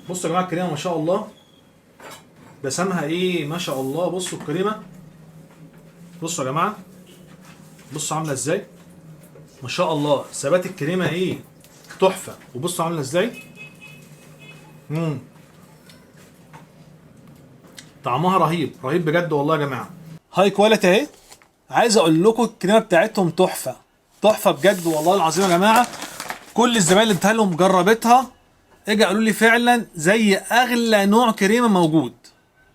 بصوا يا جماعه الكريمه ما شاء الله، دسمها ايه ما شاء الله. بصوا الكريمه، بصوا يا جماعه، بصوا عامله ازاي ما شاء الله. ثبات الكريمه ايه تحفه. وبصوا عامله ازاي. امم طعمها رهيب رهيب بجد والله يا جماعه. هاي كواليتي اهي. عايز اقول لكم الكريمه بتاعتهم تحفه تحفه بجد والله العظيم يا جماعه. كل الزباين اللي اديتها لهم جربتها، اجي قالوا لي فعلا زي اغلى نوع كريمه موجود.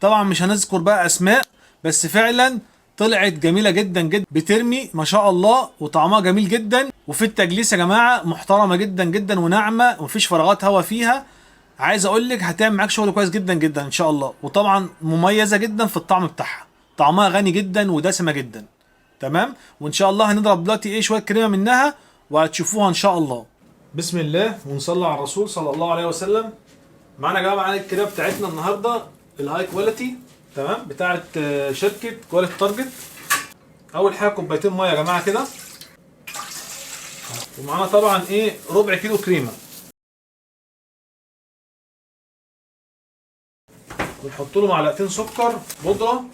طبعا مش هنذكر بقى اسماء، بس فعلا طلعت جميله جدا جدا، بترمي ما شاء الله، وطعمها جميل جدا. وفي التجليس يا جماعه محترمه جدا جدا وناعمه ومفيش فراغات هوا فيها. عايز اقول لك هتعمل معاك شغل كويس جدا جدا ان شاء الله. وطبعا مميزه جدا في الطعم بتاعها، طعمها غني جدا ودسمه جدا. تمام. وان شاء الله هنضرب دلوقتي ايه شويه كريمه منها وهتشوفوها ان شاء الله. بسم الله ونصلي على الرسول صلى الله عليه وسلم. معانا يا جماعه معانا الكريمه بتاعتنا النهارده الهاي كواليتي، تمام، بتاعت شركه كواليتي تارجت. اول حاجه كوبايتين ميه يا جماعه كده، ومعانا طبعا ايه ربع كيلو كريمه، ونحط له معلقتين سكر بودره.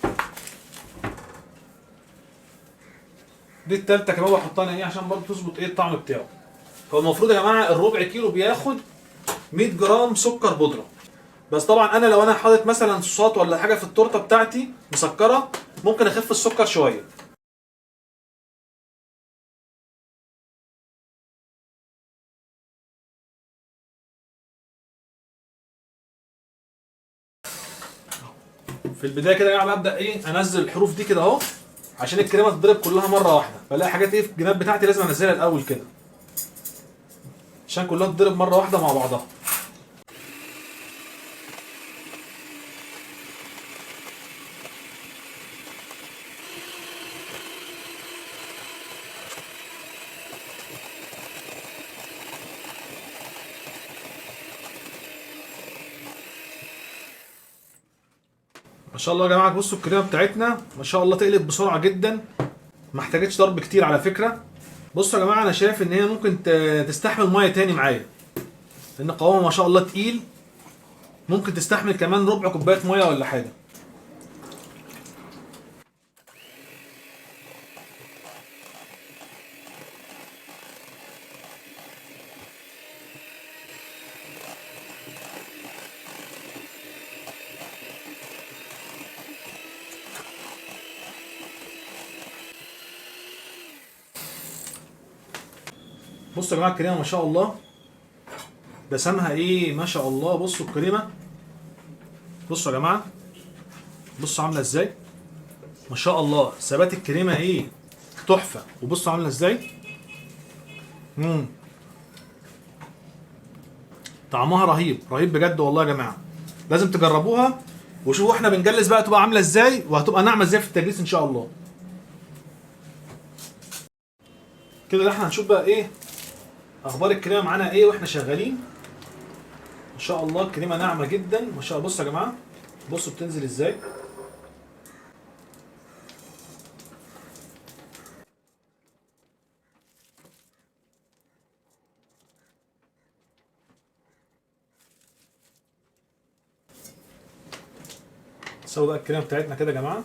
دي التالتة كمان بحطها انا ايه عشان برضه تظبط ايه الطعم بتاعه. هو المفروض يا جماعه الربع كيلو بياخد 100 جرام سكر بودره. بس طبعا انا لو انا حاطط مثلا صوصات ولا حاجه في التورته بتاعتي مسكره، ممكن اخف السكر شويه. في البدايه كده يا جماعه ببدا ايه انزل الحروف دي كده اهو، عشان الكريمه تتضرب كلها مره واحده. بلاقي حاجات ايه في الجناب بتاعتي لازم انزلها الاول كده، عشان كلها تتضرب مره واحده مع بعضها. ما شاء الله يا جماعه بصوا الكريمه بتاعتنا ما شاء الله تقلب بسرعه جدا، ما احتاجتش ضرب كتير على فكره. بصوا يا جماعه انا شايف ان هي ممكن تستحمل ميه تاني معايا، لان قوامها ما شاء الله تقيل. ممكن تستحمل كمان ربع كوبايه ميه ولا حاجه. بصوا يا جماعه الكريمه ما شاء الله، دسمها ايه ما شاء الله. بصوا الكريمه، بصوا يا جماعه، بصوا عامله ازاي ما شاء الله. ثبات الكريمه ايه تحفه. وبصوا عامله ازاي. امم طعمها رهيب رهيب بجد والله يا جماعه. لازم تجربوها وشوفوا احنا بنجلس بقى تبقى عامله ازاي، وهتبقى ناعمه ازاي في التجليس ان شاء الله. كده احنا هنشوف بقى ايه اخبار الكريمه معانا ايه واحنا شغالين. ان شاء الله الكريمه ناعمه جدا ما شاء الله. بصوا يا جماعه، بصوا بتنزل ازاي. نسوي بقى الكريمه بتاعتنا كده يا جماعه.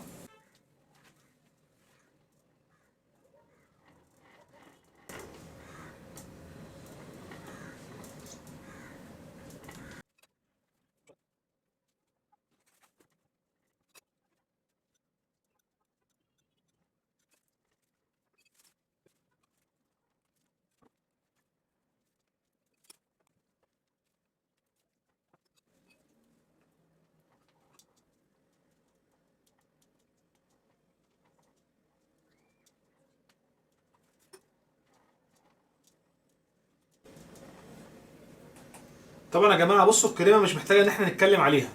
طبعا يا جماعه بصوا الكريمه مش محتاجه ان احنا نتكلم عليها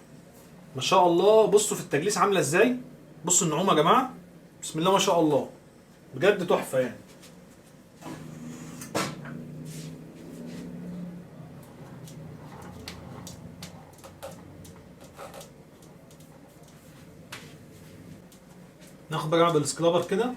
ما شاء الله. بصوا في التجليس عامله ازاي. بصوا النعومه يا جماعه، بسم الله ما شاء الله، بجد تحفه يعني. ناخد بقى بالسكرابر كده.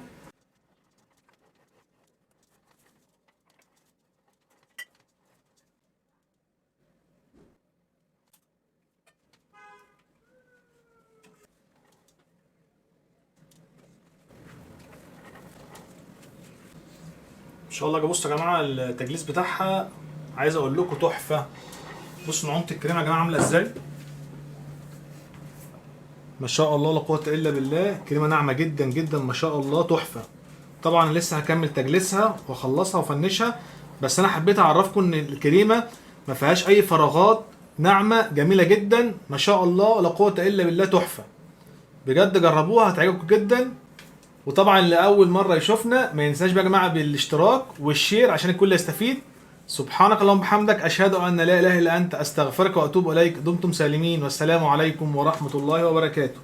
ان شاء الله بصوا يا جماعه التجليس بتاعها عايز اقول لكم تحفه. بصوا نعومه الكريمه يا جماعه عامله ازاي، ما شاء الله لا قوه الا بالله. كريمه ناعمه جدا جدا ما شاء الله تحفه. طبعا لسه هكمل تجليسها واخلصها وافنشها، بس انا حبيت اعرفكم ان الكريمه ما فيهاش اي فراغات، ناعمه جميله جدا ما شاء الله لا قوه الا بالله تحفه. بجد جربوها هتعجبكم جدا. وطبعا لاول مره يشوفنا ما ينساش بقى يا جماعه بالاشتراك والشير عشان الكل يستفيد. سبحانك اللهم وبحمدك اشهد ان لا اله الا انت استغفرك واتوب اليك. دمتم سالمين والسلام عليكم ورحمه الله وبركاته.